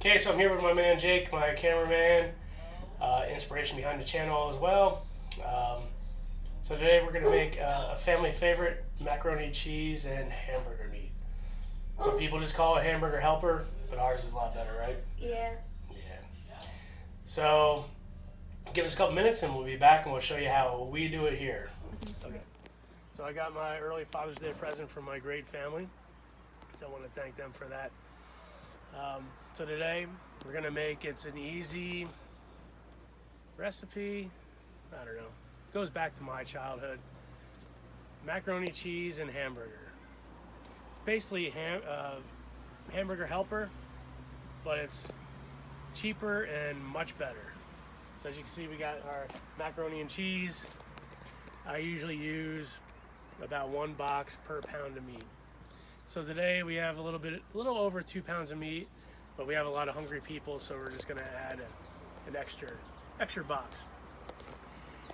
Okay, so I'm here with my man Jake, my cameraman, inspiration behind the channel as well. So today we're going to make a family favorite, macaroni and cheese and hamburger meat. Some people just call it hamburger helper, but ours is a lot better, right? Yeah. Yeah. So give us a couple minutes and we'll be back and we'll show you how we do it here. Okay. So I got my early Father's Day present from my great family. So I want to thank them for that. So today we're going to make, it's an easy recipe, I don't know, it goes back to my childhood. Macaroni, cheese, and hamburger. It's basically hamburger helper, but it's cheaper and much better. So as you can see, we got our macaroni and cheese. I usually use about 1 box per pound of meat. So today we have a little over 2 pounds of meat, but we have a lot of hungry people, so we're just going to add an extra box.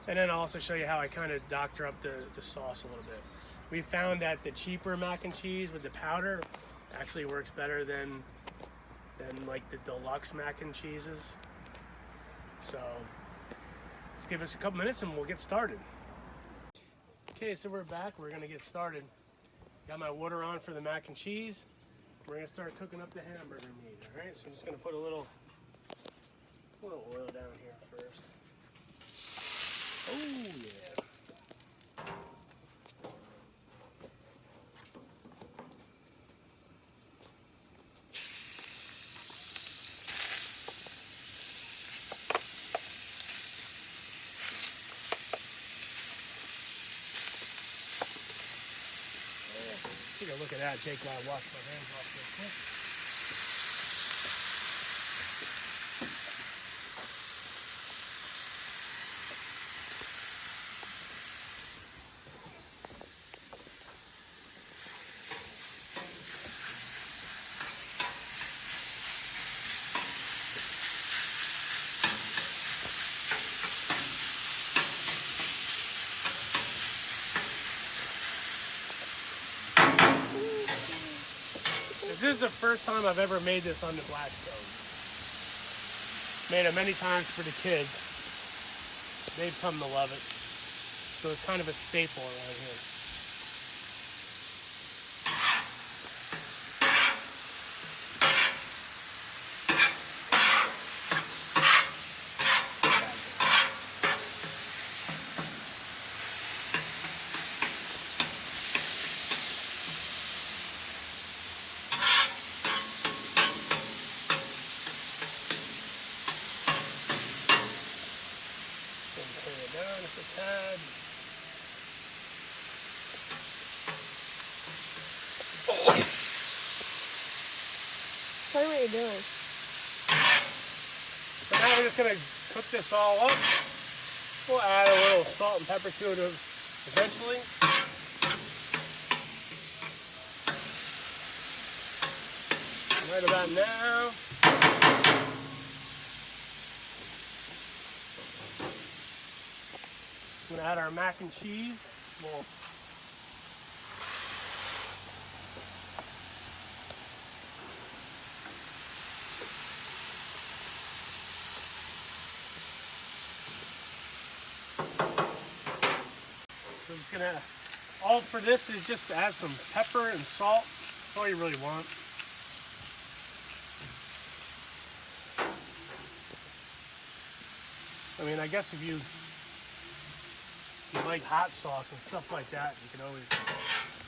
And then I'll also show you how I kind of doctor up the sauce a little bit. We found that the cheaper mac and cheese with the powder actually works better than like the deluxe mac and cheeses. So let's give us a couple minutes and we'll get started. Okay, so we're back. We're going to get started. Got my water on for the mac and cheese. We're going to start cooking up the hamburger meat. All right, so I'm just going to put a little oil down here first. Oh, yeah. Take a look at that. Jake, while I wash my hands off real quick. This is the first time I've ever made this on the black stove. Made it many times for the kids. They've come to love it. So it's kind of a staple around here. Turn it down just a tad. Tell me what you're doing. So now we're just going to cook this all up. We'll add a little salt and pepper to it eventually. Right about now. I'm going to add our mac and cheese. So I'm just going to, all for this is just to add some pepper and salt. That's all you really want. I mean, I guess if you like hot sauce and stuff like that, you can always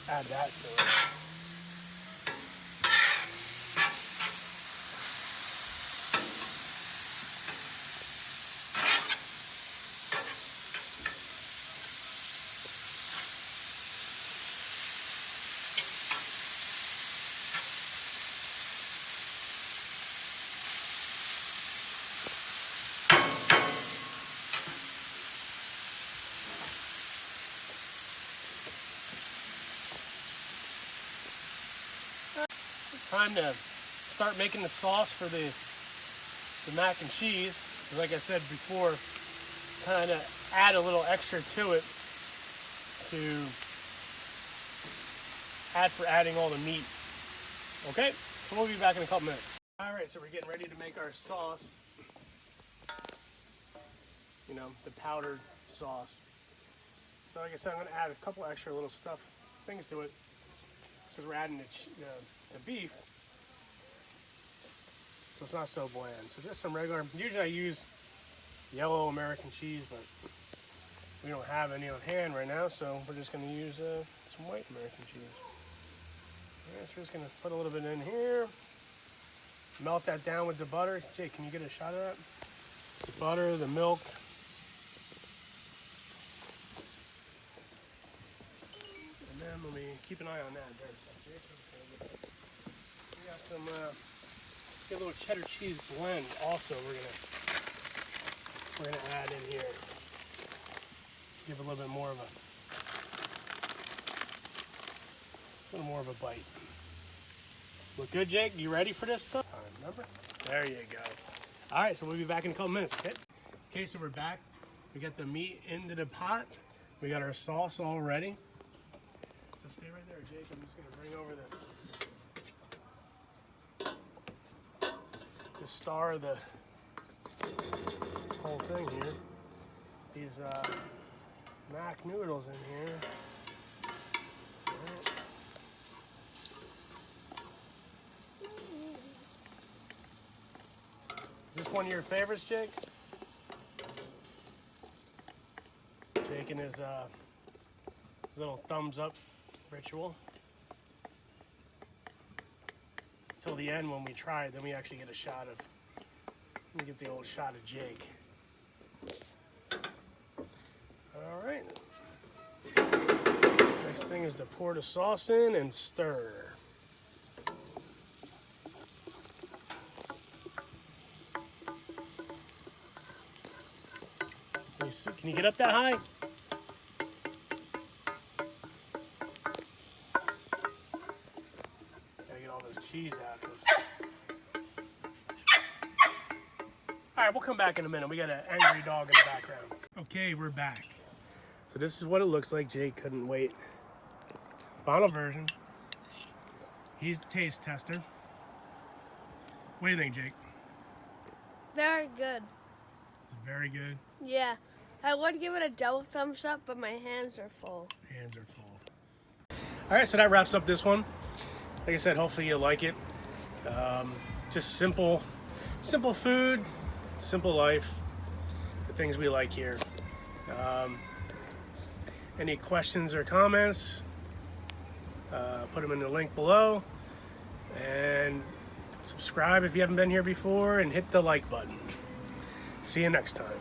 add that to it. Time to start making the sauce for the mac and cheese. Like I said before, kind of add a little extra to it to add for adding all the meat. Okay, so we'll be back in a couple minutes. Alright, so we're getting ready to make our sauce. You know, the powdered sauce. So like I said, I'm going to add a couple extra little things to it, because we're adding the beef, so it's not so bland. So just some regular, usually I use yellow American cheese, but we don't have any on hand right now, so we're just going to use some white American cheese. Alright, so we're just going to put a little bit in here, melt that down with the butter. Jake, can you get a shot of that? The butter, the milk. And then let me keep an eye on that. There's Jason. We got some get a little cheddar cheese blend also we're gonna add in here. Give a little bit more of a bite. Look good, Jake? You ready for this stuff? Remember? There you go. All right, so we'll be back in a couple minutes, okay? Okay, so we're back. We got the meat into the pot. We got our sauce all ready. So stay right there, Jake. I'm just gonna bring over the star of the whole thing here. These mac noodles in here. Is this one of your favorites, Jake? Jake and his little thumbs up ritual. Till the end when we try it, then we actually get a shot of, we get the old shot of Jake. All right. Next thing is to pour the sauce in and stir. Can you get up that high? Gotta get all this cheese out. All right, we'll come back in a minute. We got an angry dog in the background. Okay, we're back. So this is what it looks like. Jake couldn't wait. Final version. He's the taste tester. What do you think, Jake? Very good. Very good. Yeah. I would give it a double thumbs up, but my hands are full. Hands are full. All right, so that wraps up this one. Like I said, hopefully you'll like it. Just simple food, simple life, the things we like here. Any questions or comments, put them in the link below, and subscribe if you haven't been here before, and hit the like button. See you next time.